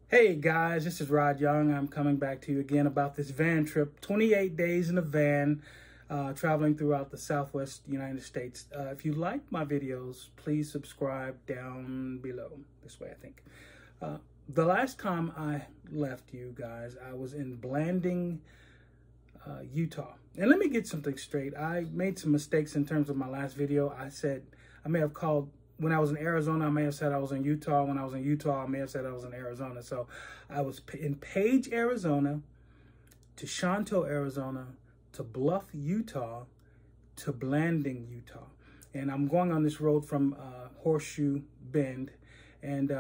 Hey guys, this is Rod Young. I'm coming back to you again about this van trip. 28 days in a van, traveling throughout the Southwest United States. If you like my videos, please subscribe down below. This way, I think. The last time I left you guys, I was in Blanding, Utah. And let me get something straight. I made some mistakes in terms of my last video. I said I may have called... When I was in Arizona, I may have said I was in Utah. When I was in Utah, I may have said I was in Arizona. So I was in Page, Arizona, to Shanto, Arizona, to Bluff, Utah, to Blanding, Utah. And I'm going on this road from Horseshoe Bend. And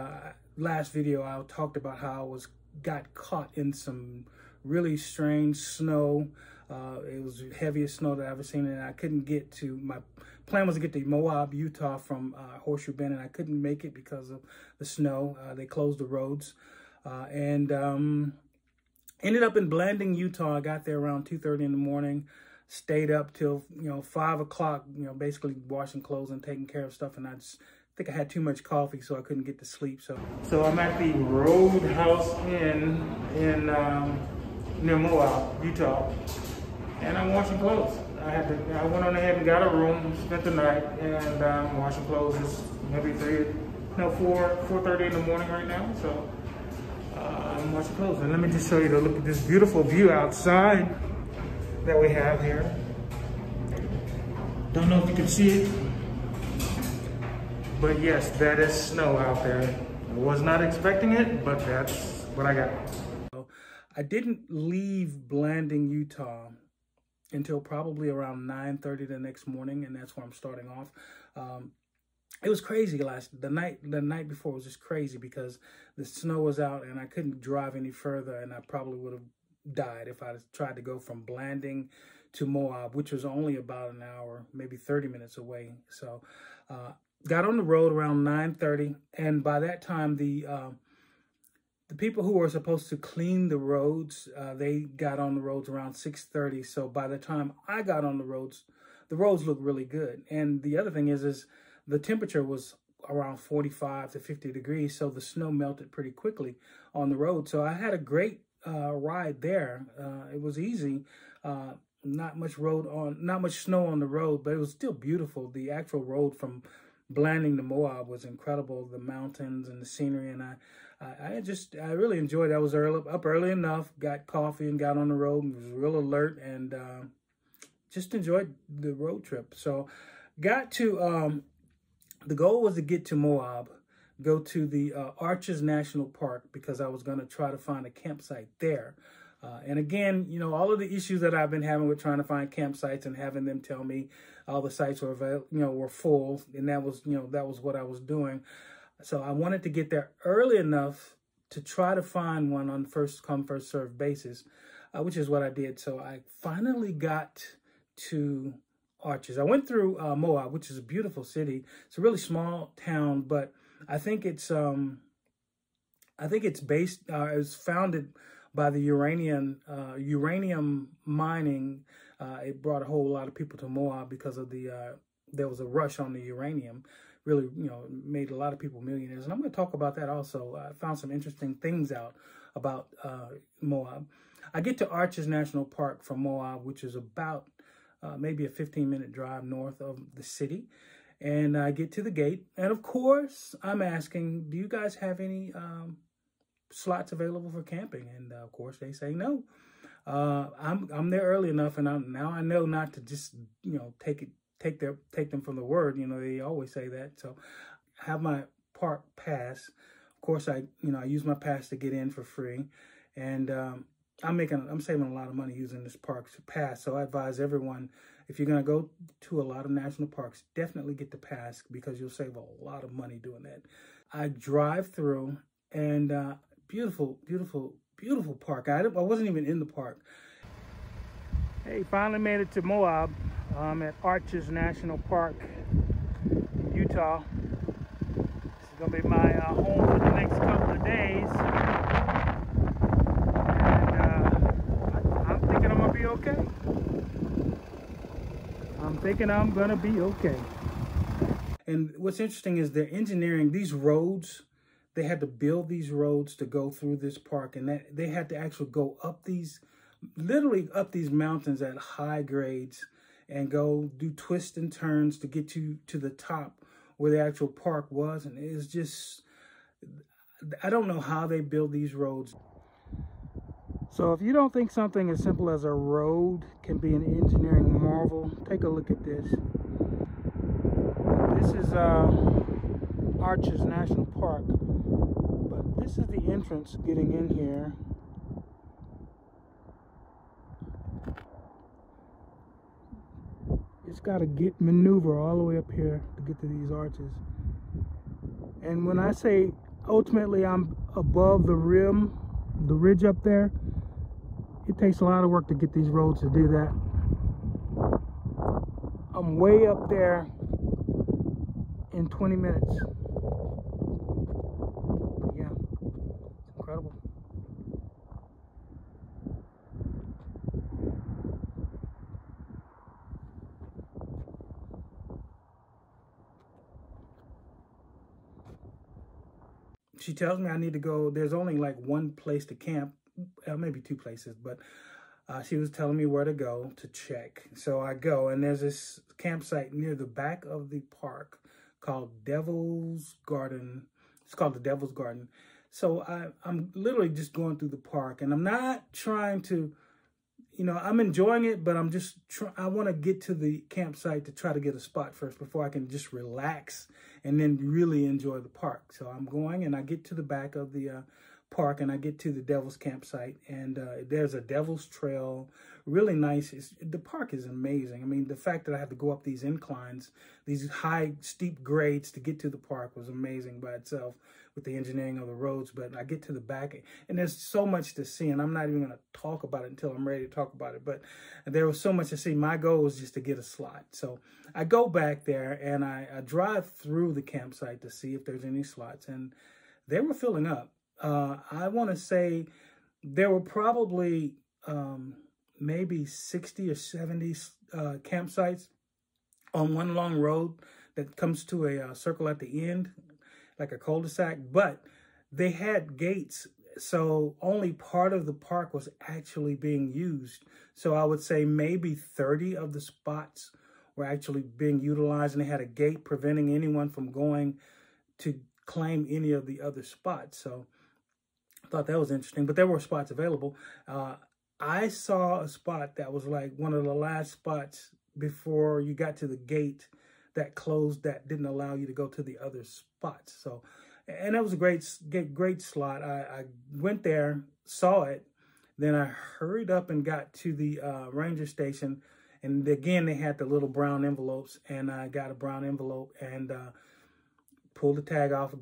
last video, I talked about how I got caught in some really strange snow. It was the heaviest snow that I've ever seen, and I couldn't get to my plan was to get to Moab, Utah from Horseshoe Bend, and I couldn't make it because of the snow. They closed the roads, and ended up in Blanding, Utah. I got there around 2:30 in the morning, stayed up till 5 o'clock, basically washing clothes and taking care of stuff, and I think I had too much coffee, so I couldn't get to sleep. So I'm at the Roadhouse Inn in near Moab, Utah, and I'm washing clothes. I went on ahead and got a room, spent the night, and washing clothes. It's maybe 4:30 in the morning right now. So I'm washing clothes, and let me just show you look at this beautiful view outside that we have here. Don't know if you can see it, but yes, that is snow out there. I was not expecting it, but that's what I got. I didn't leave Blanding, Utah until probably around 9:30 the next morning, and that's where I'm starting off. It was crazy the night before was just crazy because the snow was out and I couldn't drive any further, and I probably would have died if I tried to go from Blanding to Moab, which was only about an hour, maybe 30 minutes away. So got on the road around 9:30, and by that time the people who were supposed to clean the roads, they got on the roads around 6:30. So by the time I got on the roads looked really good. And the other thing is the temperature was around 45 to 50 degrees. So the snow melted pretty quickly on the road. So I had a great ride there. It was easy. Not much snow on the road, but it was still beautiful. The actual road from Blanding to Moab was incredible. The mountains and the scenery, and I really enjoyed it. I was up early enough, got coffee and got on the road and was real alert, and just enjoyed the road trip. So got to, the goal was to get to Moab, go to the Arches National Park, because I was going to try to find a campsite there. And again, all of the issues that I've been having with trying to find campsites and having them tell me all the sites were full, and that was what I was doing. So I wanted to get there early enough to try to find one on first come, first served basis, which is what I did. So I finally got to Arches. I went through Moab, which is a beautiful city. It's a really small town, but I think it's based. It was founded by the uranium mining. It brought a whole lot of people to Moab because of there was a rush on the uranium. Really, made a lot of people millionaires. And I'm going to talk about that also. I found some interesting things out about Moab. I get to Arches National Park from Moab, which is about maybe a 15-minute drive north of the city. And I get to the gate. And of course, I'm asking, do you guys have any slots available for camping? And of course, they say no. I'm there early enough, and now I know not to just take them from the word. They always say that. So I have my park pass. Of course, I use my pass to get in for free, and I'm saving a lot of money using this park pass. So I advise everyone, if you're going to go to a lot of national parks, definitely get the pass, because you'll save a lot of money doing that. I drive through, and beautiful, beautiful, beautiful park. I wasn't even in the park. Hey, finally made it to Moab. I'm at Arches National Park, Utah. This is going to be my home for the next couple of days. And I'm thinking I'm going to be okay. I'm thinking I'm going to be okay. And what's interesting is they're engineering these roads they had to build these roads to go through this park, and that they had to actually go up these, literally up these mountains at high grades and go do twists and turns to get you to the top where the actual park was. And it's just, I don't know how they build these roads. So if you don't think something as simple as a road can be an engineering marvel, take a look at this. This is Arches National Park, but this is the entrance getting in here. It's got to maneuver all the way up here to get to these arches. And when I say ultimately I'm above the rim, the ridge up there, it takes a lot of work to get these roads to do that. I'm way up there in 20 minutes. But yeah, it's incredible. She tells me I need to go. There's only like one place to camp, maybe two places, but she was telling me where to go to check. So I go, and there's this campsite near the back of the park called Devil's Garden. It's called the Devil's Garden. So I'm literally just going through the park, and I'm not trying to, I'm enjoying it, but I'm just I want to get to the campsite to try to get a spot first before I can just relax and then really enjoy the park. So I'm going, and I get to the back of the park, and I get to the Devil's campsite, and there's a Devil's Trail, really nice. The park is amazing. I mean, the fact that I have to go up these inclines, these high, steep grades to get to the park was amazing by itself with the engineering of the roads. But I get to the back, and there's so much to see, and I'm not even going to talk about it until I'm ready to talk about it. But there was so much to see. My goal was just to get a slot. So I go back there, and I drive through the campsite to see if there's any slots, and they were filling up. I want to say there were probably maybe 60 or 70 campsites on one long road that comes to a circle at the end, like a cul-de-sac, but they had gates, so only part of the park was actually being used. So I would say maybe 30 of the spots were actually being utilized, and they had a gate preventing anyone from going to claim any of the other spots. So I thought that was interesting, but there were spots available. I saw a spot that was like one of the last spots before you got to the gate that closed, that didn't allow you to go to the other spots. So, and that was a great slot. I went there, saw it, then I hurried up and got to the ranger station, and again they had the little brown envelopes, and I got a brown envelope and pulled the tag off,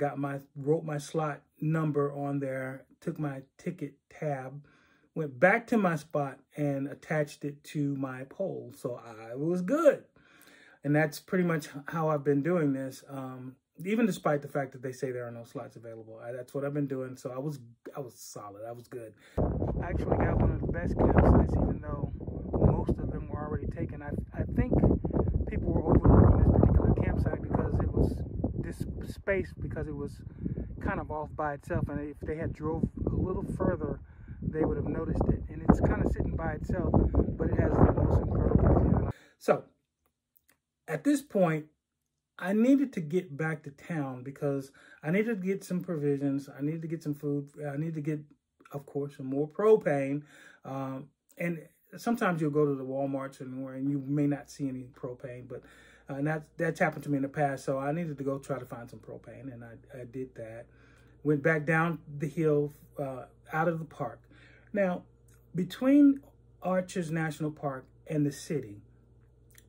wrote my slot number on there, took my ticket tab, went back to my spot, and attached it to my pole. So I was good. And that's pretty much how I've been doing this, even despite the fact that they say there are no slots available. That's what I've been doing. So I was solid. I was good. I actually got one of the best campsites, even though most of them were already taken. I think people were overlooking this particular campsite because it was this space, because it was kind of off by itself, and if they had drove a little further, they would have noticed it. And it's kind of sitting by itself, but it has the most incredible view. So at this point, I needed to get back to town because I needed to get some provisions. I needed to get some food. I needed to get, of course, some more propane. And sometimes you'll go to the Walmarts and you may not see any propane, but and that's happened to me in the past. So I needed to go try to find some propane, and I did that. Went back down the hill out of the park. Now, between Arches National Park and the city,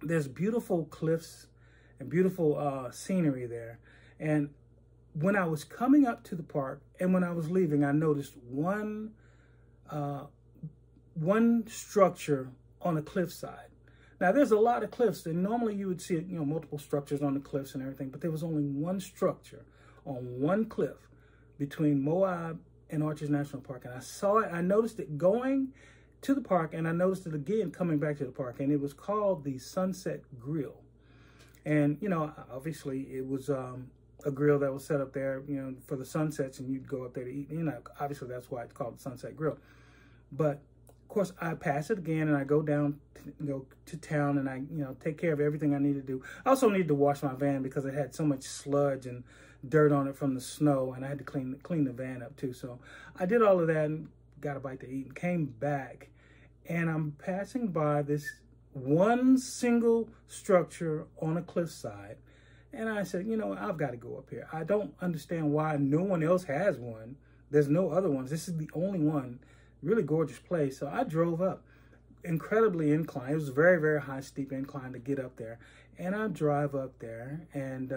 there's beautiful cliffs and beautiful scenery there. And when I was coming up to the park and when I was leaving, I noticed one structure on a cliffside. Now, there's a lot of cliffs, and normally you would see, multiple structures on the cliffs and everything, but there was only one structure on one cliff between Moab and Arches National Park. And I saw it, I noticed it going to the park, and I noticed it again coming back to the park, and it was called the Sunset Grill. And, obviously it was a grill that was set up there, you know, for the sunsets, and you'd go up there to eat. You know, obviously that's why it's called the Sunset Grill. But of course, I pass it again, and I go down, to town, and I, you know, take care of everything I need to do. I also need to wash my van because it had so much sludge and dirt on it from the snow, and I had to clean the van up too. So I did all of that and got a bite to eat and came back, and I'm passing by this one single structure on a cliffside, and I said, you know, I've got to go up here. I don't understand why no one else has one. There's no other ones. This is the only one. Really gorgeous place. So I drove up. Incredibly inclined. It was a very, very high, steep incline to get up there. And I drive up there, and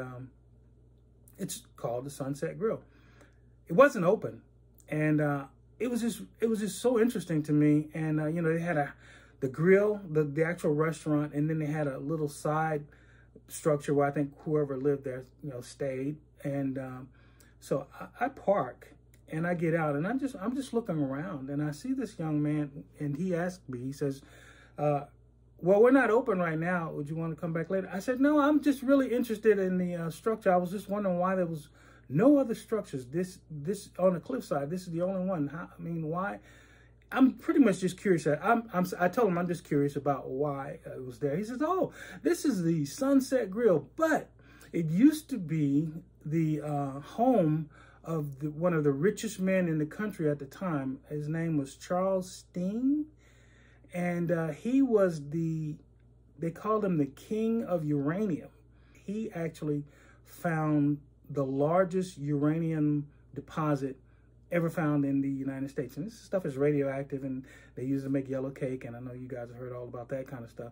it's called the Sunset Grill. It wasn't open, and it was just so interesting to me. And you know, they had the grill, the actual restaurant, and then they had a little side structure where I think whoever lived there, you know, stayed. And so I park. And I get out, and I'm just looking around, and I see this young man, and he asked me, he says, well, we're not open right now. Would you want to come back later? I said, no, I'm just really interested in the structure. I was just wondering why there was no other structures. This on the cliffside, this is the only one. I mean, why? I'm pretty much just curious. I told him I'm just curious about why it was there. He says, oh, this is the Sunset Grill, but it used to be the home of one of the richest men in the country at the time. His name was Charles Steen, and he was they called him the king of uranium. He actually found the largest uranium deposit ever found in the United States. And this stuff is radioactive, and they use it to make yellow cake, and I know you guys have heard all about that kind of stuff.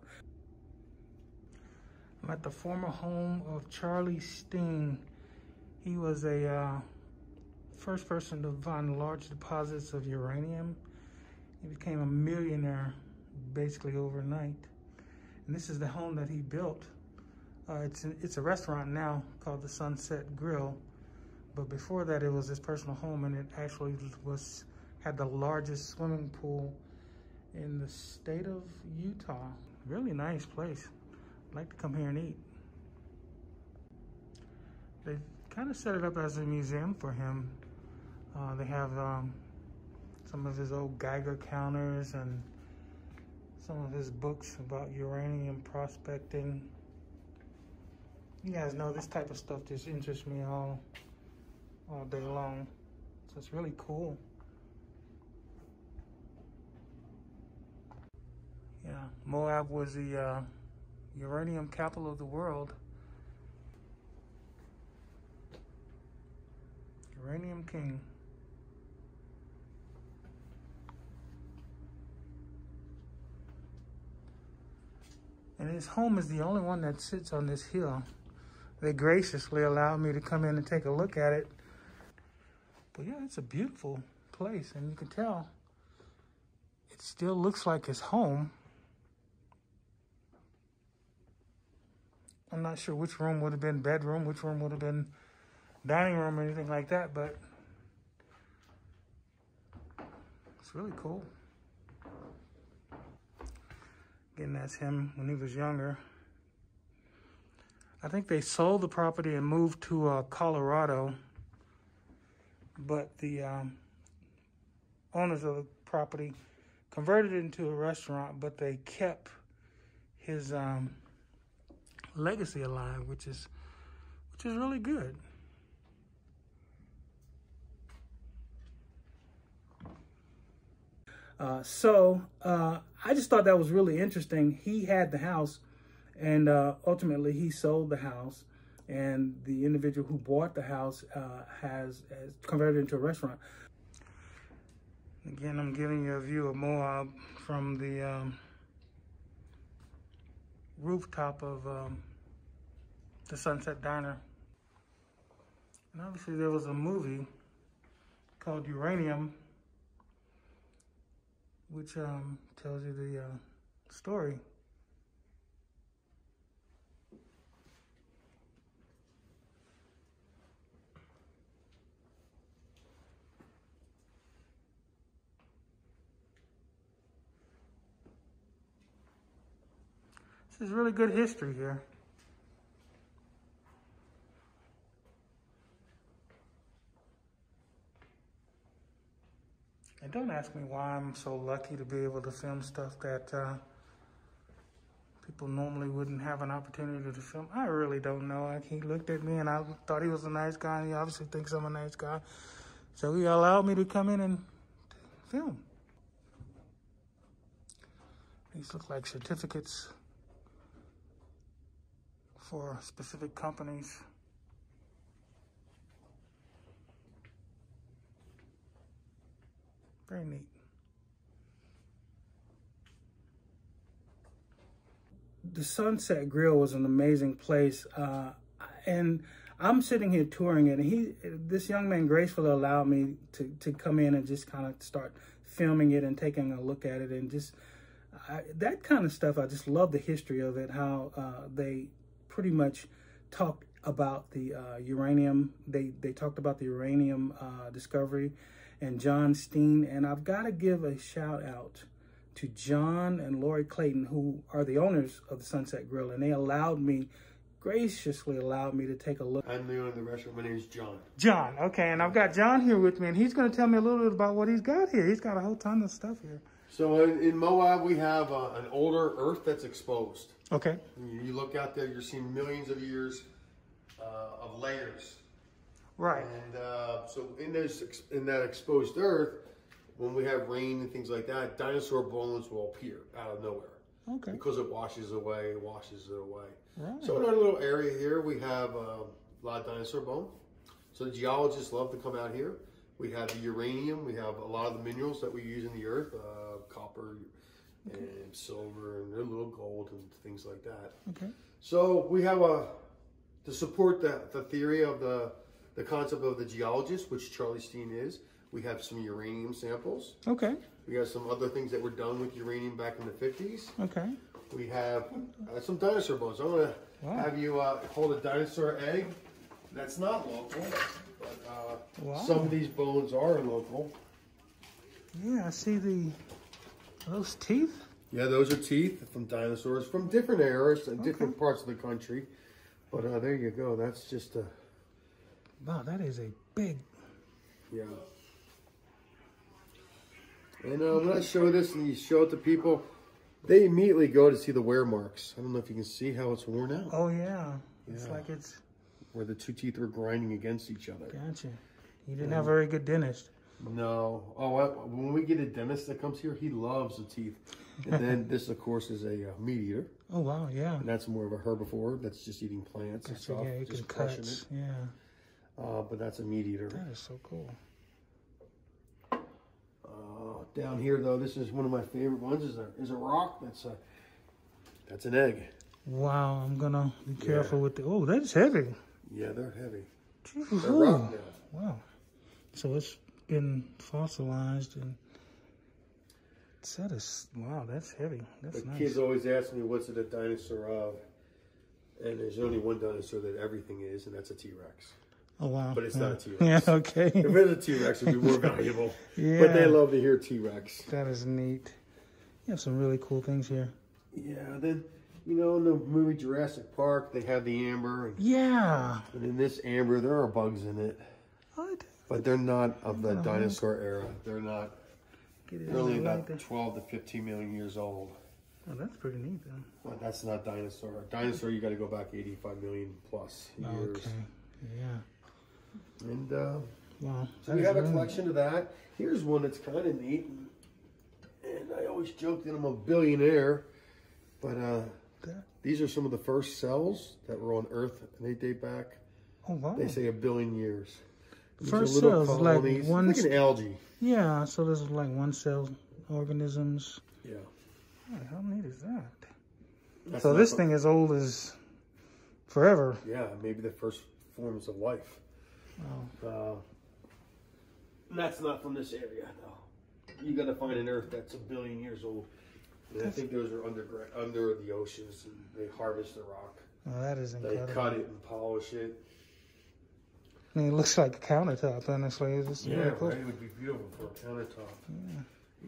I'm at the former home of Charlie Steen. He was a first person to find large deposits of uranium. He became a millionaire basically overnight. And this is the home that he built. It's a restaurant now called the Sunset Grill. But before that, it was his personal home, and it actually had the largest swimming pool in the state of Utah. Really nice place. I'd like to come here and eat. They kind of set it up as a museum for him. They have some of his old Geiger counters and some of his books about uranium prospecting. You guys know this type of stuff just interests me all day long. So it's really cool. Yeah, Moab was the uranium capital of the world. Uranium King. And his home is the only one that sits on this hill. They graciously allowed me to come in and take a look at it. But yeah, it's a beautiful place, and you can tell it still looks like his home. I'm not sure which room would have been bedroom, which room would have been dining room or anything like that, but it's really cool. Again, that's him when he was younger. I think they sold the property and moved to Colorado, but the owners of the property converted it into a restaurant, but they kept his legacy alive, which is really good. I just thought that was really interesting. He had the house, and ultimately he sold the house, and the individual who bought the house has converted it into a restaurant. Again, I'm giving you a view of Moab from the rooftop of the Sunset Diner. And obviously there was a movie called Uranium, which tells you the story. This is really good history here. And don't ask me why I'm so lucky to be able to film stuff that people normally wouldn't have an opportunity to film. I really don't know. He looked at me and I thought he was a nice guy, and he obviously thinks I'm a nice guy. So he allowed me to come in and film. These look like certificates for specific companies. Very neat. The Sunset Grill was an amazing place, and I'm sitting here touring it, and this young man gracefully allowed me to come in and just kind of start filming it and taking a look at it, and just that kind of stuff. I just love the history of it, how they pretty much talked about the uranium. They talked about the uranium discovery and Charles Steen, and I've got to give a shout out to John and Lori Clayton, who are the owners of the Sunset Grill, and they graciously allowed me to take a look. I'm the owner of the restaurant. My name is John. John, okay, and I've got John here with me, and he's going to tell me a little bit about what he's got here. He's got a whole ton of stuff here. So in Moab, we have an older earth that's exposed. Okay. You look out there, you're seeing millions of years of layers. Right. And so in that exposed earth, when we have rain and things like that, dinosaur bones will appear out of nowhere. Okay. Because it washes it away. Right. So in our little area here, we have a lot of dinosaur bone. So the geologists love to come out here. We have the uranium. We have a lot of the minerals that we use in the earth, copper and silver, and a little gold and things like that. Okay. So we have to support the theory of the concept of the geologist, which Charles Steen is. We have some uranium samples. Okay. We have some other things that were done with uranium back in the 50s. Okay. We have some dinosaur bones. I'm going to have you hold a dinosaur egg. That's not local, but some of these bones are local. Yeah, I see those teeth. Yeah, those are teeth from dinosaurs from different eras and different parts of the country. But there you go. That's just a... Wow, that is a big... Yeah. And when I show this and you show it to people, they immediately go to see the wear marks. I don't know if you can see how it's worn out. Oh, yeah. It's like it's... Where the two teeth were grinding against each other. Gotcha. You didn't have a very good dentist. No. Oh, when we get a dentist that comes here, he loves the teeth. And then this, of course, is a meat eater. Oh, wow, yeah. And that's more of a herbivore. That's just eating plants and stuff. Yeah, it just can crushing cut. it. Yeah. But that's a meat eater. That is so cool. Down here, though, this is one of my favorite ones. Is a rock. That's an egg. Wow, I'm gonna be careful with the. Oh, that's heavy. Yeah, they're heavy. Jeez. They're rock now. Wow. So it's been fossilized, and that is, wow, that's heavy. That's nice. Kids always ask me, what's it a dinosaur of? And there's only one dinosaur that everything is, and that's a T-Rex. Oh, wow. But it's not a T-Rex. Yeah, okay. If it's a T-Rex, it'd be more valuable. Yeah. But they love to hear T-Rex. That is neat. You have some really cool things here. Yeah, then, you know, in the movie Jurassic Park, they have the amber. Yeah. And in this amber, there are bugs in it. What? But they're not of the dinosaur era. They're not. They're only about like 12 to 15 million years old. Oh, that's pretty neat, though. Well, that's not dinosaur. Dinosaur, you got to go back 85 million plus years. Okay. Yeah. And wow. So we have a collection of that. Here's one that's kind of neat. And I always joke that I'm a billionaire. But these are some of the first cells that were on Earth. And they date back, oh, wow. they say, 1 billion years. These first cells, like one... Like an algae. Yeah, so this is like one cell organisms. Yeah. Oh, how neat is that? So this thing is old as forever. Yeah, maybe the first forms of life. Oh. And that's not from this area, though. You got to find an Earth that's 1 billion years old. And I think those are under the oceans, and they harvest the rock. Oh, that is incredible. They cut it and polish it. I mean, it looks like a countertop, honestly. It's Yeah, really cool. right? It would be beautiful for a countertop. Yeah.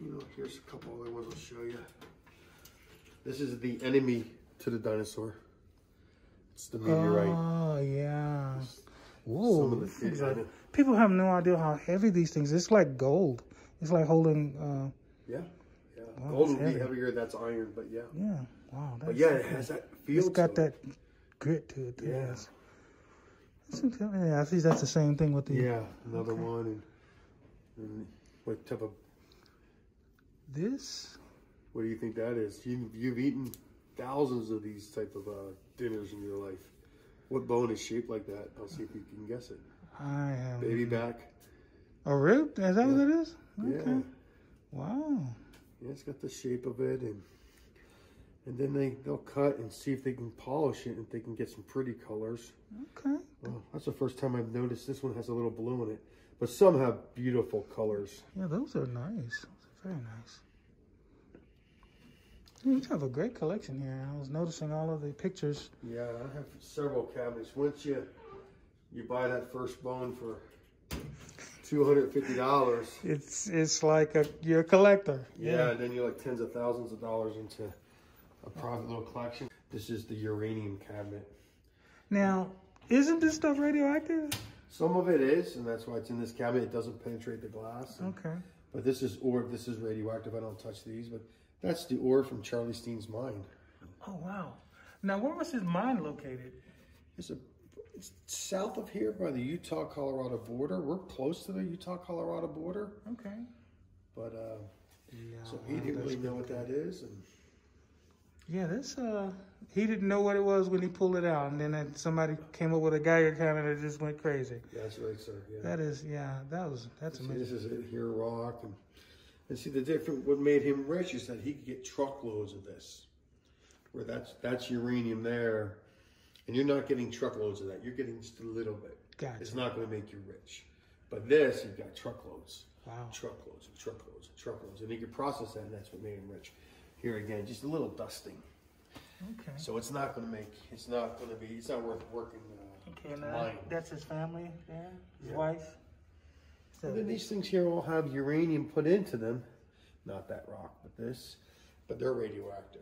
You know, here's a couple other ones I'll show you. This is the enemy to the dinosaur. It's the meteorite. Oh, yeah. Whoa. Some of the People have no idea how heavy these things. It's like gold. It's like holding. Yeah. Wow, Gold would heavy. be heavier. That's iron, but yeah. Yeah. Wow. But yeah, it has that feel. It's got to it. that grit to it. Yeah. Yes. Yeah, I see that's the same thing with the... Yeah, another one. And what type of... This? What do you think that is? You've eaten thousands of these type of dinners in your life. What bone is shaped like that? I'll see if you can guess it. I have... Baby back. A rib? Is that what it is? Okay. Yeah. Wow. Yeah, it's got the shape of it, and then they'll cut and see if they can polish it and if they can get some pretty colors. Okay. Well, that's the first time I've noticed this one has a little blue in it, but some have beautiful colors. Yeah, those are nice. Those are very nice. You have a great collection here. I was noticing all of the pictures. Yeah, I have several cabinets. Once you buy that first bone for $250, it's like you're a collector. Yeah, and then you're like tens of thousands of dollars into a private little collection. This is the Uranium Cabinet. Now, isn't this stuff radioactive? Some of it is, and that's why it's in this cabinet. It doesn't penetrate the glass. Okay. But this is ore. This is radioactive. I don't touch these, but that's the ore from Charles Steen's mine. Oh, wow. Now, where was his mine located? It's south of here by the Utah-Colorado border. We're close to the Utah-Colorado border. Okay. But, so he didn't really know what that is. And yeah, this, he didn't know what it was when he pulled it out. And then somebody came up with a Geiger counter that just went crazy. That's right, sir. Yeah. That is, that's amazing. This is it here, rock. And see, what made him rich is that he could get truckloads of this. Where that's uranium there. And you're not getting truckloads of that. You're getting just a little bit. Gotcha. It's not going to make you rich. But this, you've got truckloads. Wow. Truckloads and truckloads and truckloads. And he could process that, and that's what made him rich. Here again, just a little dusting. Okay. So it's not going to it's not worth working mine. That's his family there? His wife? So, and then these things here all have uranium put into them. Not that rock, but they're radioactive.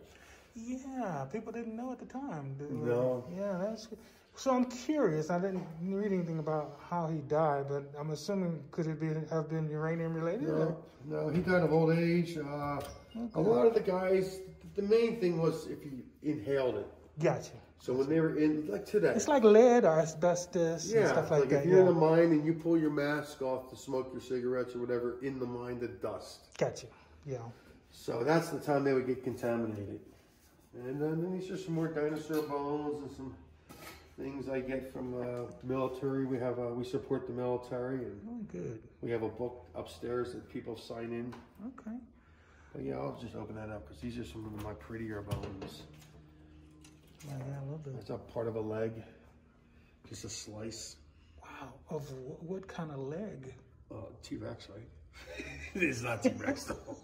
Yeah, people didn't know at the time. No. Yeah, that's good. So I'm curious. I didn't read anything about how he died, but I'm assuming could it have been uranium related? No, he died of old age. A lot of the guys, the main thing was if you inhaled it. Gotcha. So when they were in, like today. It's like lead or asbestos and stuff like that. If you're in the mine and you pull your mask off to smoke your cigarettes or whatever, in the mine, the dust. Gotcha. Yeah. So that's the time they would get contaminated. And then these are some more dinosaur bones and some things I get from military. We support the military, and good. We have a book upstairs that people sign in. Okay. But yeah, I'll just open that up because these are some of my prettier bones. Yeah, I love that. That's a part of a leg, just a slice. Wow, of what kind of leg? T-Rex, right? It is not T-Rex though.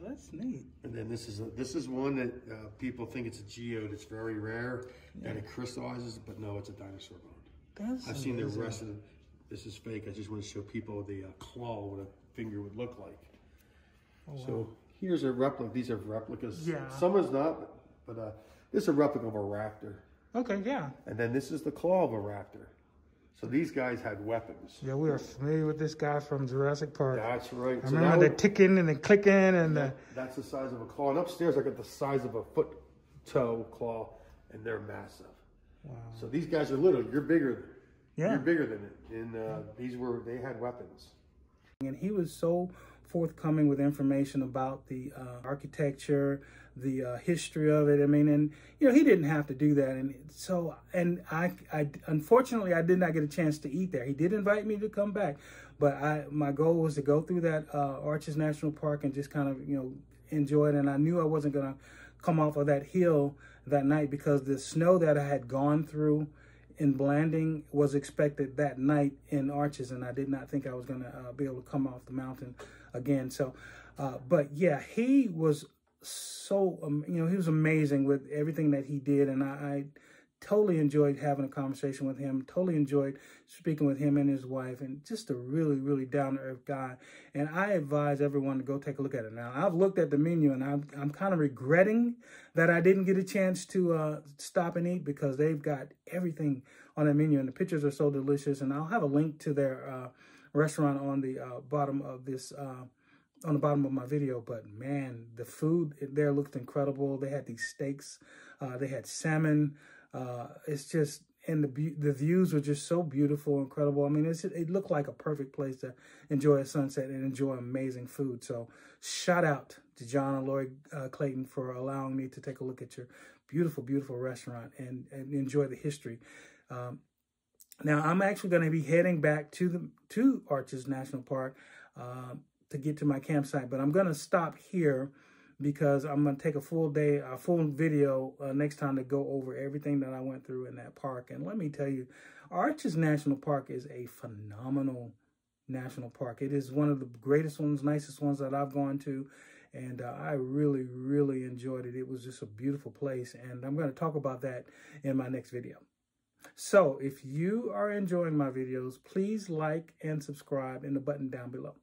That's neat. And then this is one that people think it's a geode. It's very rare and it crystallizes, but no, it's a dinosaur bone. I've seen the rest of it. This is fake. I just want to show people the claw, what a finger would look like. Oh, wow. So here's a replica. These are replicas. Yeah. Some is not, but this is a replica of a raptor. Okay, yeah. And then this is the claw of a raptor. So these guys had weapons. Yeah, we are familiar with this guy from Jurassic Park. That's right. I remember the ticking and the clicking and that's the size of a claw. And upstairs I got the size of a foot toe claw, and they're massive. Wow. So these guys are little. You're bigger. Yeah. You're bigger than it. And they had weapons. And he was so forthcoming with information about the architecture, the history of it. I mean, and you know, he didn't have to do that. And so, and I unfortunately, I did not get a chance to eat there. He did invite me to come back, but my goal was to go through that Arches National Park and just kind of, you know, enjoy it. And I knew I wasn't going to come off of that hill that night because the snow that I had gone through in Blanding was expected that night in Arches, and I did not think I was going to be able to come off the mountain again. So, but yeah, he was so, you know, he was amazing with everything that he did, and I totally enjoyed having a conversation with him, totally enjoyed speaking with him and his wife, and just a really, really down-to-earth guy. And I advise everyone to go take a look at it. Now, I've looked at the menu, and I'm kind of regretting that I didn't get a chance to stop and eat because they've got everything on the menu, and the pictures are so delicious. And I'll have a link to their restaurant on the bottom of this, on the bottom of my video, but man, the food there looked incredible. They had these steaks, they had salmon. It's just, and the views were just so beautiful, incredible. I mean, it looked like a perfect place to enjoy a sunset and enjoy amazing food. So shout out to John and Lori Clayton for allowing me to take a look at your beautiful, beautiful restaurant and enjoy the history. Now, I'm actually going to be heading back to Arches National Park to get to my campsite, but I'm going to stop here because I'm going to take a full video next time to go over everything that I went through in that park. And let me tell you, Arches National Park is a phenomenal national park. It is one of the greatest ones, nicest ones that I've gone to. And I really, really enjoyed it. It was just a beautiful place. And I'm going to talk about that in my next video. So if you are enjoying my videos, please like and subscribe in the button down below.